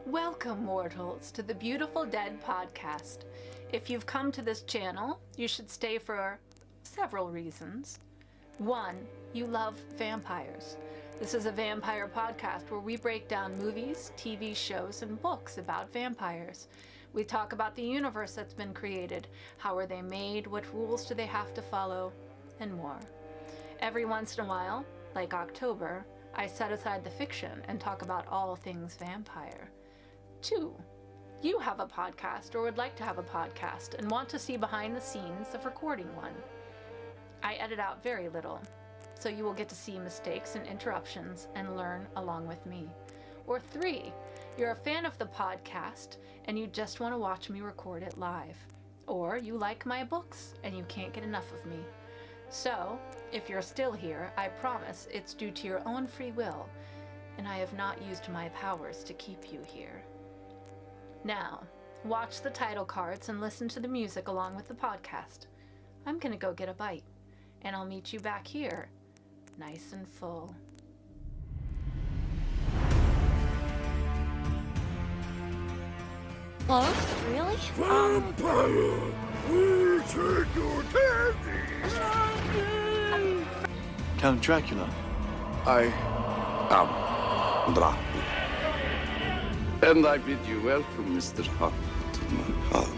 Welcome, mortals, to the Beautiful Dead podcast. If you've come to this channel, you should stay for several reasons. One, you love vampires. This is a vampire podcast where we break down movies, TV shows, and books about vampires. We talk about the universe that's been created, how are they made, what rules do they have to follow, and more. Every once in a while, like October, I set aside the fiction and talk about all things vampire. 2, you have a podcast or would like to have a podcast and want to see behind the scenes of recording one. I edit out very little, so you will get to see mistakes and interruptions and learn along with me. Or 3, you're a fan of the podcast and you just want to watch me record it live. Or you like my books and you can't get enough of me. So, if you're still here, I promise it's due to your own free will, and I have not used my powers to keep you here. Now, watch the title cards and listen to the music along with the podcast. I'm gonna go get a bite, and I'll meet you back here, nice and full. Hello? Really? Vampire! We take your candy! Count Dracula. I am Dracula. And I bid you welcome, Mr. Hunt, to my house.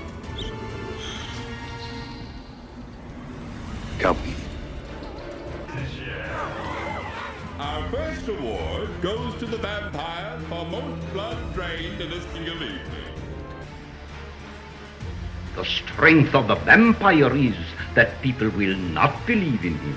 Come. Our first award goes to the vampire for most blood drained in a single evening. The strength of the vampire is that people will not believe in him.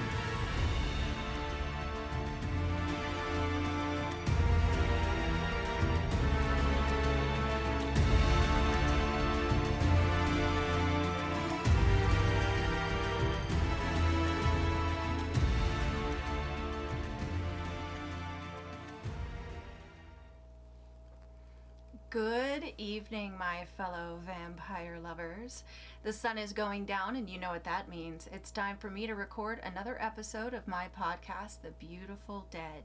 Good evening, my fellow vampire lovers. The sun is going down, and you know what that means. It's time for me to record another episode of my podcast, The Beautiful Dead.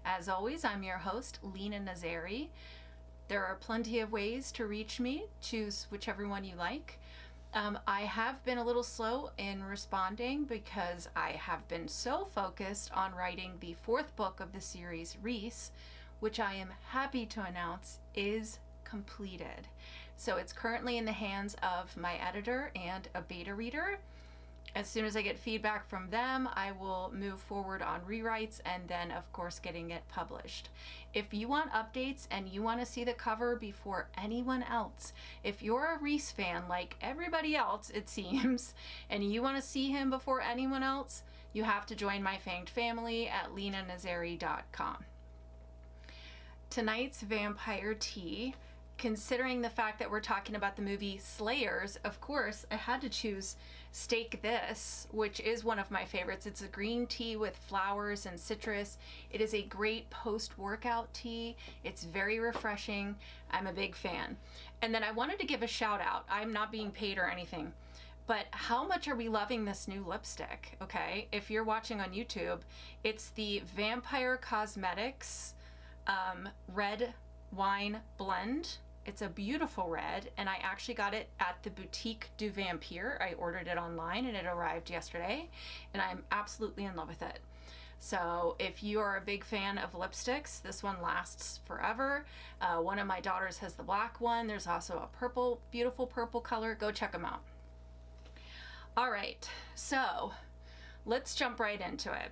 As always, I'm your host, Lena Nazari. There are plenty of ways to reach me. Choose whichever one you like. I have been a little slow in responding because I have been so focused on writing the 4th book of the series, Reese, which I am happy to announce is completed. So it's currently in the hands of my editor and a beta reader. As soon as I get feedback from them, I will move forward on rewrites and then, of course, getting it published. If you want updates and you want to see the cover before anyone else, if you're a Reese fan like everybody else, it seems, and you want to see him before anyone else, you have to join my fanged family at lenanazari.com. Tonight's vampire tea, considering the fact that we're talking about the movie Slayers, of course, I had to choose Stake This, which is one of my favorites. It's a green tea with flowers and citrus. It is a great post-workout tea. It's very refreshing. I'm a big fan. And then I wanted to give a shout out. I'm not being paid or anything, but how much are we loving this new lipstick? Okay, if you're watching on YouTube, it's the Vampire Cosmetics red wine blend. It's a beautiful red, and I actually got it at the Boutique du Vampire. I ordered it online and it arrived yesterday, and I'm absolutely in love with it. So if you are a big fan of lipsticks, this one lasts forever. One of my daughters has the black one. There's also a purple, beautiful purple color. Go check them out. All right, so let's jump right into it.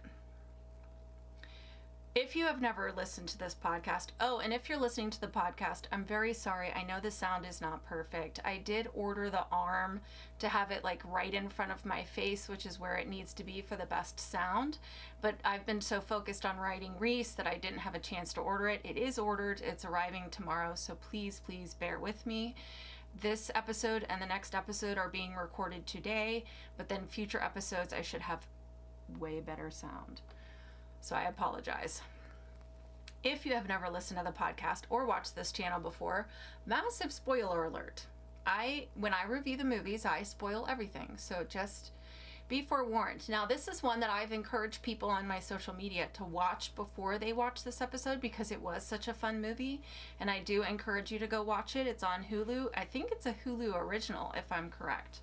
If you have never listened to this podcast, and if you're listening to the podcast, I'm very sorry. I know the sound is not perfect. I did order the arm to have it like right in front of my face, which is where it needs to be for the best sound. But I've been so focused on writing Reese that I didn't have a chance to order it. It is ordered. It's arriving tomorrow. So please bear with me. This episode and the next episode are being recorded today, but then future episodes I should have way better sound. So I apologize. If you have never listened to the podcast or watched this channel before, massive spoiler alert. When I review the movies, I spoil everything. So just Be forewarned. Now, this is one that I've encouraged people on my social media to watch before they watch this episode because it was such a fun movie, and I do encourage you to go watch it. It's on Hulu. I think it's a Hulu original, if I'm correct.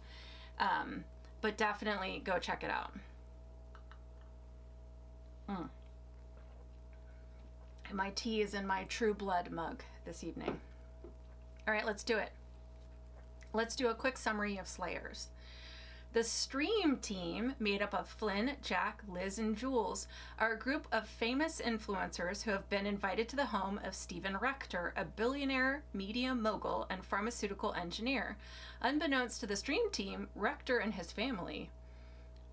But definitely go check it out. And my tea is in my True Blood mug this evening. All right, let's do it. Let's do a quick summary of Slayers. The Stream Team, made up of Flynn, Jack, Liz, and Jules, are a group of famous influencers who have been invited to the home of Stephen Rector, a billionaire, media mogul, and pharmaceutical engineer. Unbeknownst to the Stream Team, Rector and his family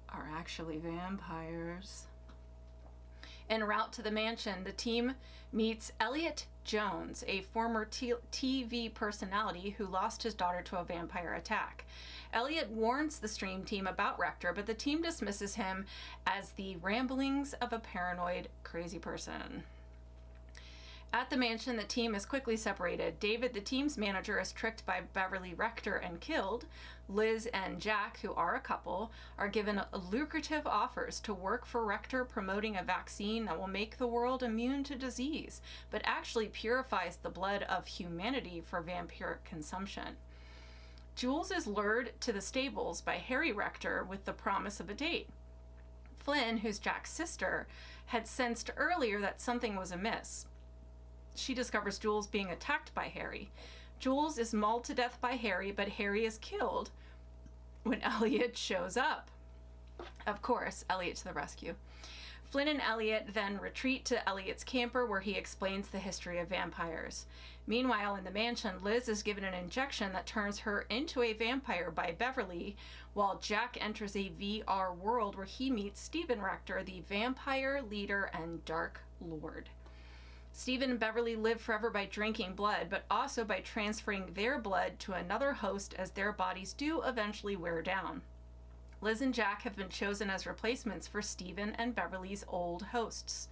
are actually vampires. En route to the mansion, the team meets Elliot Jones, a former TV personality who lost his daughter to a vampire attack. Elliot warns the Stream Team about Rector, but the team dismisses him as the ramblings of a paranoid, crazy person. At the mansion, the team is quickly separated. David, the team's manager, is tricked by Beverly Rector and killed. Liz and Jack, who are a couple, are given lucrative offers to work for Rector, promoting a vaccine that will make the world immune to disease, but actually purifies the blood of humanity for vampiric consumption. Jules is lured to the stables by Harry Rector with the promise of a date. Flynn, who's Jack's sister, had sensed earlier that something was amiss. She discovers Jules being attacked by Harry. Jules is mauled to death by Harry, but Harry is killed when Elliot shows up. Of course, Elliot to the rescue. Flynn and Elliot then retreat to Elliot's camper where he explains the history of vampires. Meanwhile, in the mansion, Liz is given an injection that turns her into a vampire by Beverly, while Jack enters a VR world where he meets Stephen Rector, the vampire leader and Dark Lord. Stephen and Beverly live forever by drinking blood, but also by transferring their blood to another host as their bodies do eventually wear down. Liz and Jack have been chosen as replacements for Stephen and Beverly's old hosts.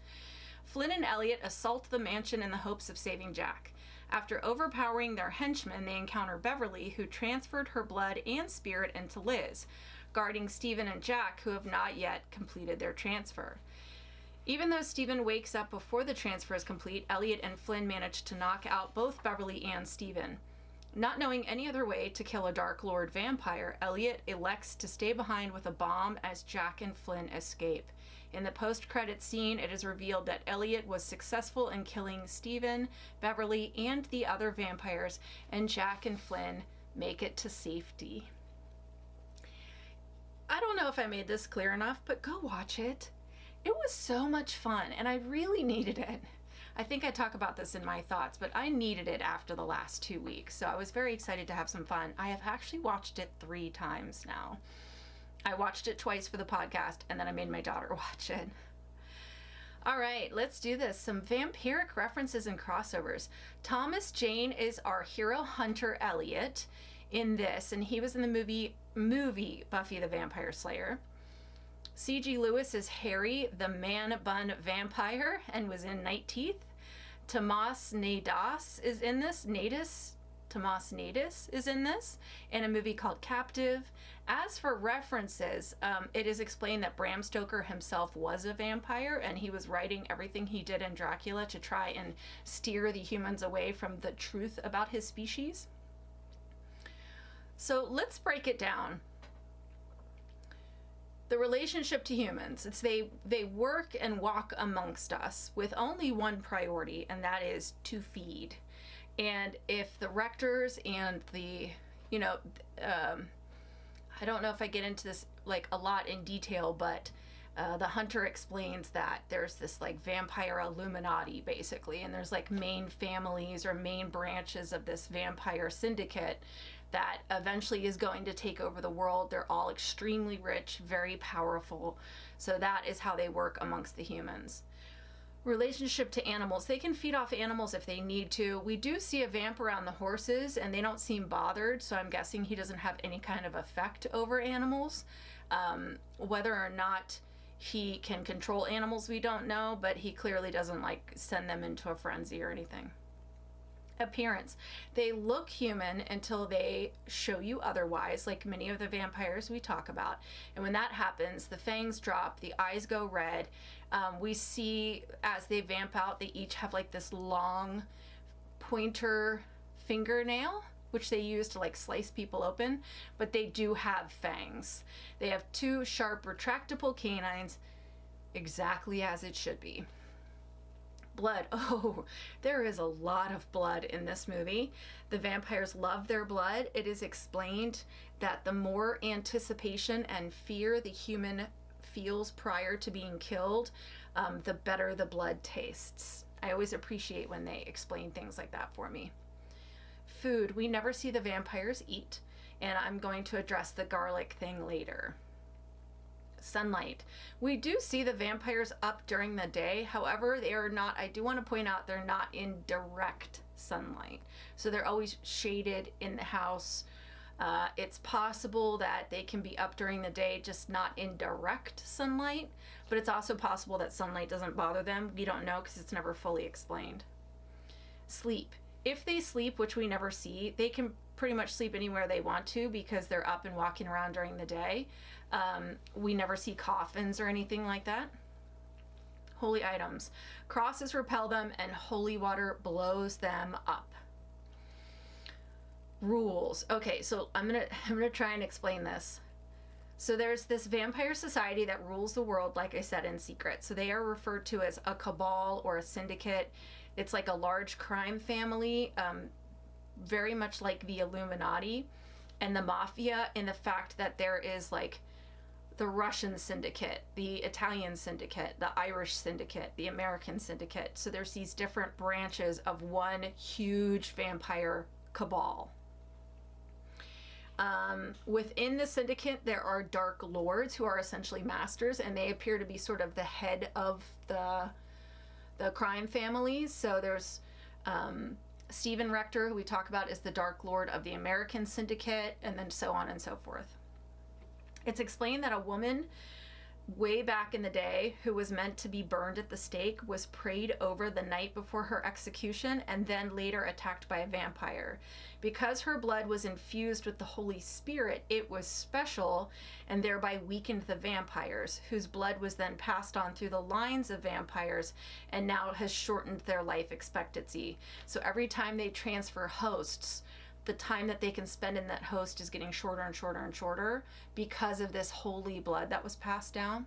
Flynn and Elliot assault the mansion in the hopes of saving Jack. After overpowering their henchmen, they encounter Beverly, who transferred her blood and spirit into Liz, guarding Stephen and Jack, who have not yet completed their transfer. Even though Stephen wakes up before the transfer is complete, Elliot and Flynn manage to knock out both Beverly and Stephen. Not knowing any other way to kill a Dark Lord vampire, Elliot elects to stay behind with a bomb as Jack and Flynn escape. In the post-credits scene, it is revealed that Elliot was successful in killing Stephen, Beverly, and the other vampires, and Jack and Flynn make it to safety. I don't know if I made this clear enough, but go watch it. It was so much fun, and I really needed it. I think I talk about this in my thoughts, but I needed it after the last 2 weeks, so I was very excited to have some fun. I have actually watched it 3 times now. I watched it twice for the podcast, and then I made my daughter watch it. All right, let's do this. Some vampiric references and crossovers. Thomas Jane is our hero hunter Elliot in this, and he was in the movie Buffy the Vampire Slayer. C.G. Lewis is Harry, the man-bun vampire, and was in Night Teeth. Tomas Nadas is in this. Tomas Nadas is in this, in a movie called Captive. As for references, it is explained that Bram Stoker himself was a vampire, and he was writing everything he did in Dracula to try and steer the humans away from the truth about his species. So let's break it down. The relationship to humans, it's they work and walk amongst us with only one priority, and that is to feed. And if the Rectors and the, I don't know if I get into this like a lot in detail, but the hunter explains that there's this like vampire Illuminati basically, and there's like main families or main branches of this vampire syndicate that eventually is going to take over the world. They're all extremely rich, very powerful. So that is how they work amongst the humans. Relationship to animals. They can feed off animals if they need to. We do see a vamp around the horses and they don't seem bothered, so I'm guessing he doesn't have any kind of effect over animals. Whether or not he can control animals, we don't know, but he clearly doesn't like send them into a frenzy or anything. appearance. They look human until they show you otherwise, like many of the vampires we talk about. And when that happens, the fangs drop, the eyes go red. We see as they vamp out, they each have like this long pointer fingernail, which they use to like slice people open, but they do have fangs. They have 2 sharp retractable canines, exactly as it should be. Blood. Oh, there is a lot of blood in this movie. The vampires love their blood. It is explained that the more anticipation and fear the human feels prior to being killed, the better the blood tastes. I always appreciate when they explain things like that for me. Food. We never see the vampires eat, and I'm going to address the garlic thing later. Sunlight. We do see the vampires up during the day. However, they are not, I do want to point out, they're not in direct sunlight. So they're always shaded in the house. It's possible that they can be up during the day, just not in direct sunlight, but it's also possible that sunlight doesn't bother them. We don't know because it's never fully explained. Sleep. If they sleep, which we never see, they can pretty much sleep anywhere they want to because they're up and walking around during the day. We never see coffins or anything like that. Holy items. Crosses repel them and holy water blows them up. Rules. Okay, so I'm gonna try and explain this. So there's this vampire society that rules the world, like I said, in secret. So they are referred to as a cabal or a syndicate. It's like a large crime family, very much like the Illuminati and the mafia, in the fact that there is like the Russian syndicate, the Italian syndicate, the Irish syndicate, the American syndicate. So there's these different branches of one huge vampire cabal. Within the syndicate, there are dark lords who are essentially masters, and they appear to be sort of the head of the crime families. So there's Stephen Rector, who we talk about, is the Dark Lord of the American Syndicate, and then so on and so forth. It's explained that a woman way back in the day who was meant to be burned at the stake was prayed over the night before her execution and then later attacked by a vampire. Because her blood was infused with the Holy Spirit, it was special and thereby weakened the vampires, whose blood was then passed on through the lines of vampires and now has shortened their life expectancy. So every time they transfer hosts, the time that they can spend in that host is getting shorter and shorter and shorter because of this holy blood that was passed down.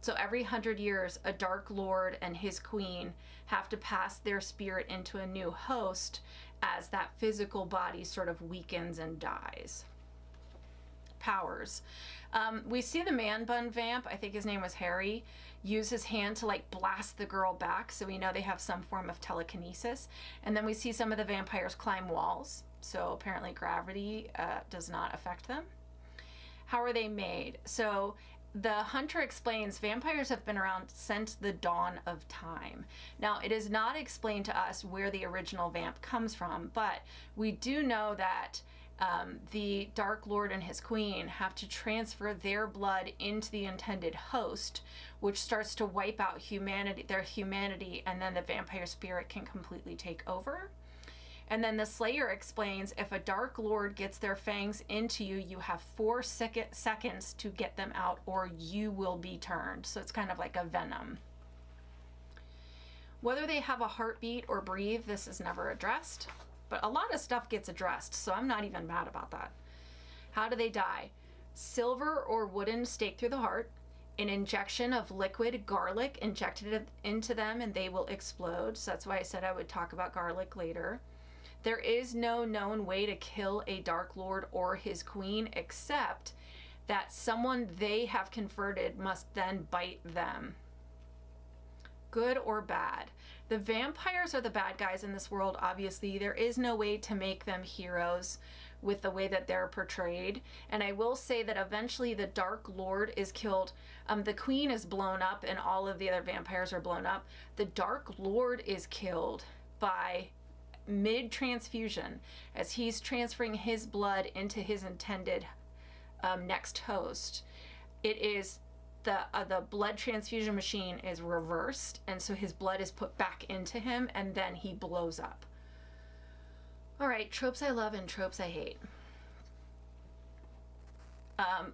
So every 100 years, a Dark Lord and his queen have to pass their spirit into a new host as that physical body sort of weakens and dies. Powers. We see the man bun vamp, I think his name was Harry, use his hand to like blast the girl back, so we know they have some form of telekinesis. And then we see some of the vampires climb walls, so apparently gravity does not affect them. How are they made? So the hunter explains vampires have been around since the dawn of time. Now, it is not explained to us where the original vamp comes from, but we do know that the Dark Lord and his queen have to transfer their blood into the intended host, which starts to wipe out their humanity, and then the vampire spirit can completely take over. And then the Slayer explains, if a Dark Lord gets their fangs into you, you have 4 seconds to get them out or you will be turned. So it's kind of like a venom. Whether they have a heartbeat or breathe, this is never addressed. But a lot of stuff gets addressed, so I'm not even mad about that. How do they die? Silver or wooden stake through the heart, an injection of liquid garlic injected into them and they will explode. So that's why I said I would talk about garlic later. There is no known way to kill a Dark Lord or his queen except that someone they have converted must then bite them. Good or bad? The vampires are the bad guys in this world, obviously. There is no way to make them heroes with the way that they're portrayed. And I will say that eventually the Dark Lord is killed. The queen is blown up and all of the other vampires are blown up. The Dark Lord is killed by mid-transfusion as he's transferring his blood into his intended next host. It is the blood transfusion machine is reversed, and so his blood is put back into him and then he blows up. right, tropes I love and tropes I hate.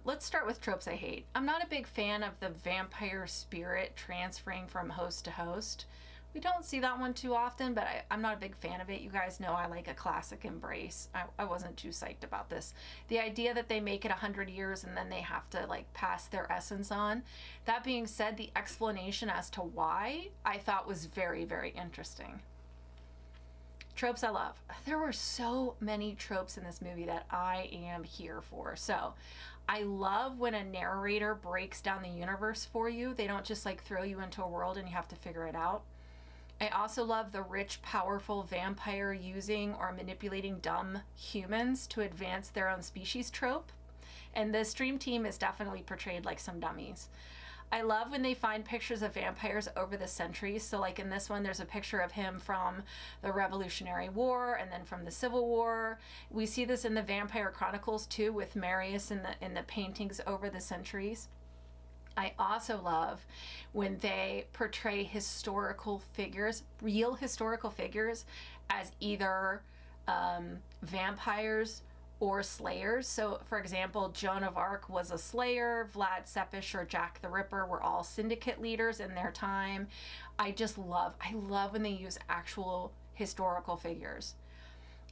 Let's start with tropes I hate. I'm not a big fan of the vampire spirit transferring from host to host. We don't see that one too often, but I'm not a big fan of it. You guys know I like a classic embrace. I wasn't too psyched about this. The idea that they make it 100 years and then they have to like pass their essence on. That being said, the explanation as to why I thought was very, very interesting. Tropes I love. There were so many tropes in this movie that I am here for. So I love when a narrator breaks down the universe for you. They don't just like throw you into a world and you have to figure it out. I also love the rich, powerful vampire using or manipulating dumb humans to advance their own species trope. And the Stream Team is definitely portrayed like some dummies. I love when they find pictures of vampires over the centuries. So like in this one, there's a picture of him from the Revolutionary War and then from the Civil War. We see this in the Vampire Chronicles too, with Marius in the paintings over the centuries. I also love when they portray historical figures, real historical figures, as either vampires or slayers. So for example, Joan of Arc was a slayer, Vlad Tepes or Jack the Ripper were all syndicate leaders in their time. I love when they use actual historical figures.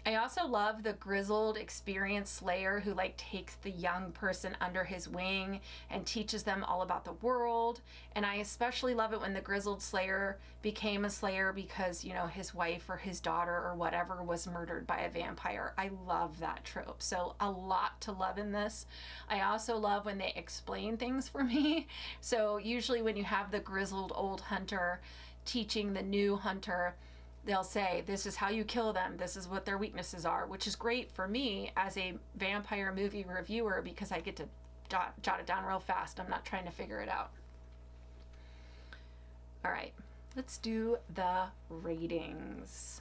I also love the grizzled, experienced slayer who like takes the young person under his wing and teaches them all about the world. And I especially love it when the grizzled slayer became a slayer because, you know, his wife or his daughter or whatever was murdered by a vampire. I love that trope. So a lot to love in this. I also love when they explain things for me. So usually when you have the grizzled old hunter teaching the new hunter, they'll say, this is how you kill them. This is what their weaknesses are, which is great for me as a vampire movie reviewer because I get to jot it down real fast. I'm not trying to figure it out. All right, let's do the ratings.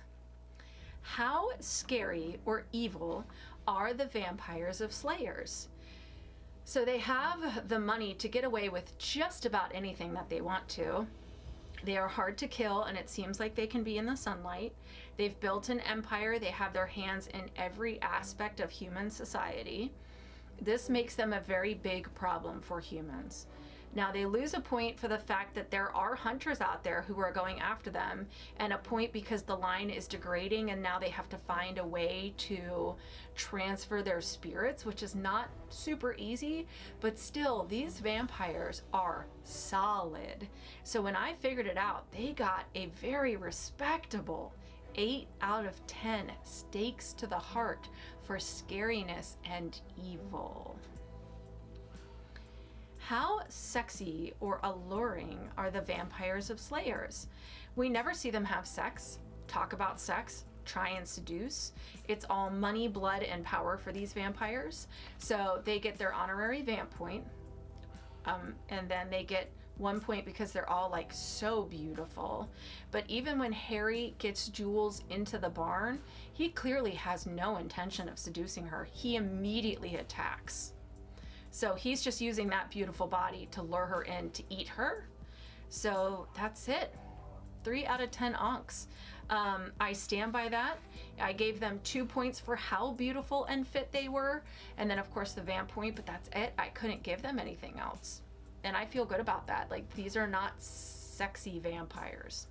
How scary or evil are the vampires of Slayers? So they have the money to get away with just about anything that they want to. They are hard to kill, and it seems like they can be in the sunlight. They've built an empire. They have their hands in every aspect of human society. This makes them a very big problem for humans. Now, they lose a point for the fact that there are hunters out there who are going after them, and a point because the line is degrading, and now they have to find a way to transfer their spirits, which is not super easy, but still, these vampires are solid. So when I figured it out, they got a very respectable 8 out of 10 stakes to the heart for scariness and evil. How sexy or alluring are the vampires of Slayers? We never see them have sex, talk about sex, try and seduce. It's all money, blood, and power for these vampires. So they get their honorary vamp point, and then they get 1 point because they're all like so beautiful. But even when Harry gets Jules into the barn, he clearly has no intention of seducing her. He immediately attacks. So he's just using that beautiful body to lure her in to eat her. So that's it. 3 out of 10 onks. I stand by that. I gave them 2 points for how beautiful and fit they were. And then of course the vamp point, but that's it. I couldn't give them anything else. And I feel good about that. Like, these are not sexy vampires.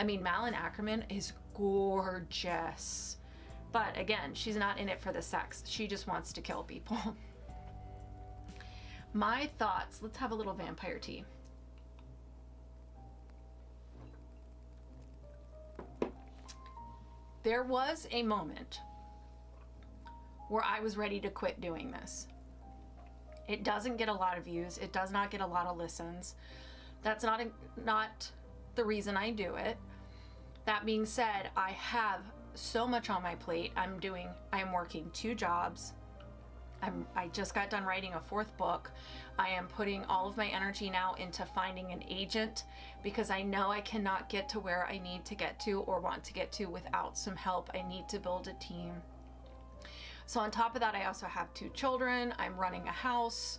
I mean, Malin Ackerman is gorgeous. But again, she's not in it for the sex. She just wants to kill people. My thoughts. Let's have a little vampire tea. There was a moment where I was ready to quit doing this. It doesn't get a lot of views. It does not get a lot of listens. That's not the reason I do it. That being said, I have so much on my plate. I am working 2 jobs. I just got done writing a 4th book. I am putting all of my energy now into finding an agent because I know I cannot get to where I need to get to or want to get to without some help. I need to build a team. So on top of that, I also have 2 children. I'm running a house,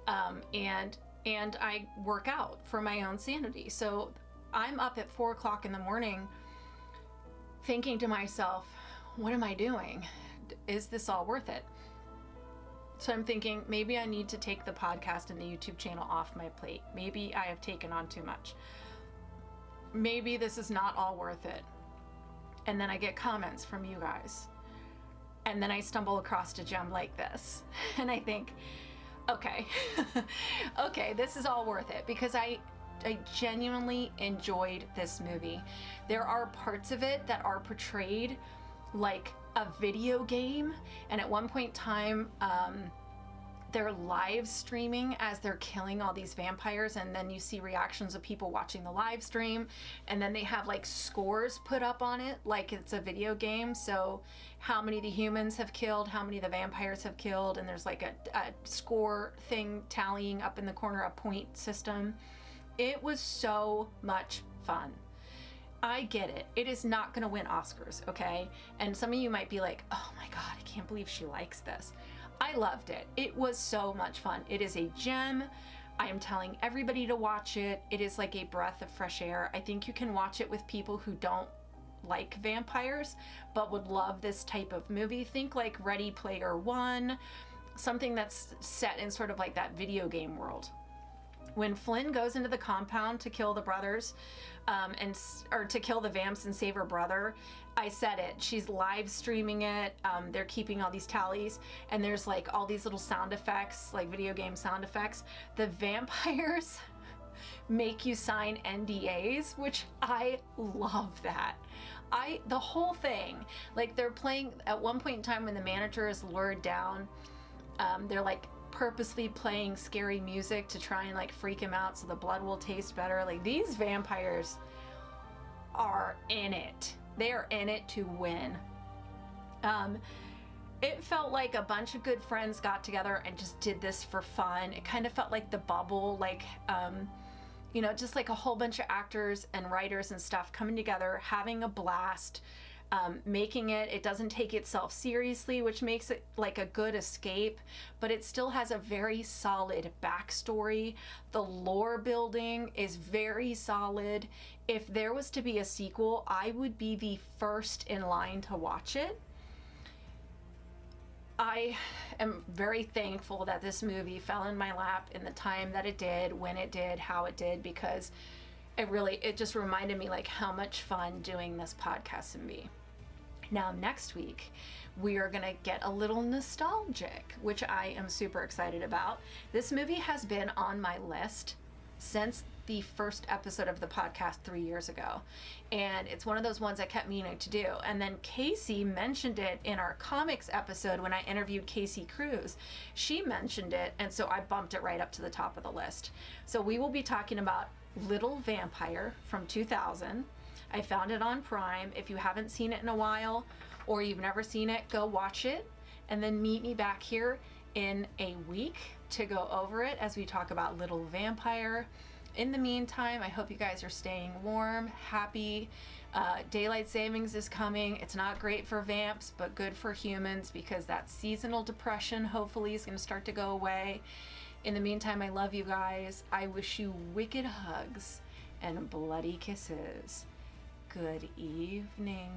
and I work out for my own sanity. So I'm up at 4 o'clock in the morning thinking to myself, what am I doing? Is this all worth it? So I'm thinking maybe I need to take the podcast and the YouTube channel off my plate. Maybe I have taken on too much. Maybe this is not all worth it. And then I get comments from you guys. And then I stumble across a gem like this. And I think, okay, okay, this is all worth it, because I genuinely enjoyed this movie. There are parts of it that are portrayed like a video game, and at one point in time, they're live streaming as they're killing all these vampires, and then you see reactions of people watching the live stream, and then they have like scores put up on it like it's a video game. So how many the humans have killed, how many the vampires have killed, and there's like a score thing tallying up in the corner, a point system. It was so much fun. I get it. It is not going to win Oscars, okay? And some of you might be like, oh my God, I can't believe she likes this. I loved it. It was so much fun. It is a gem. I am telling everybody to watch it. It is like a breath of fresh air. I think you can watch it with people who don't like vampires, but would love this type of movie. Think like Ready Player One, something that's set in sort of like that video game world. When Flynn goes into the compound to kill the brothers, or to kill the vamps and save her brother, I said it. She's live streaming it. They're keeping all these tallies, and there's like all these little sound effects, like video game sound effects. The vampires make you sign NDAs, which I love that. The whole thing, like they're playing at one point in time when the manager is lured down, they're like purposely playing scary music to try and like freak him out so the blood will taste better. Like, these vampires are in it. They are in it to win. It felt like a bunch of good friends got together and just did this for fun. It kind of felt like The Bubble, like, you know, just like a whole bunch of actors and writers and stuff coming together, having a blast, making it. It doesn't take itself seriously, which makes it like a good escape, but it still has a very solid backstory. The lore building is very solid. If there was to be a sequel, I would be the first in line to watch it. I am very thankful that this movie fell in my lap in the time that it did, when it did, how it did, because it just reminded me like how much fun doing this podcast can be. Now, next week, we are gonna get a little nostalgic, which I am super excited about. This movie has been on my list since the first episode of the podcast 3 years ago. And it's one of those ones I kept meaning to do. And then Casey mentioned it in our comics episode when I interviewed Casey Cruz. She mentioned it, and so I bumped it right up to the top of the list. So we will be talking about Little Vampire from 2000. I found it on Prime. If you haven't seen it in a while, or you've never seen it, go watch it, and then meet me back here in a week to go over it as we talk about Little Vampire. In the meantime, I hope you guys are staying warm, happy. Daylight savings is coming. It's not great for vamps, but good for humans, because that seasonal depression hopefully is going to start to go away. In the meantime, I love you guys. I wish you wicked hugs and bloody kisses. Good evening.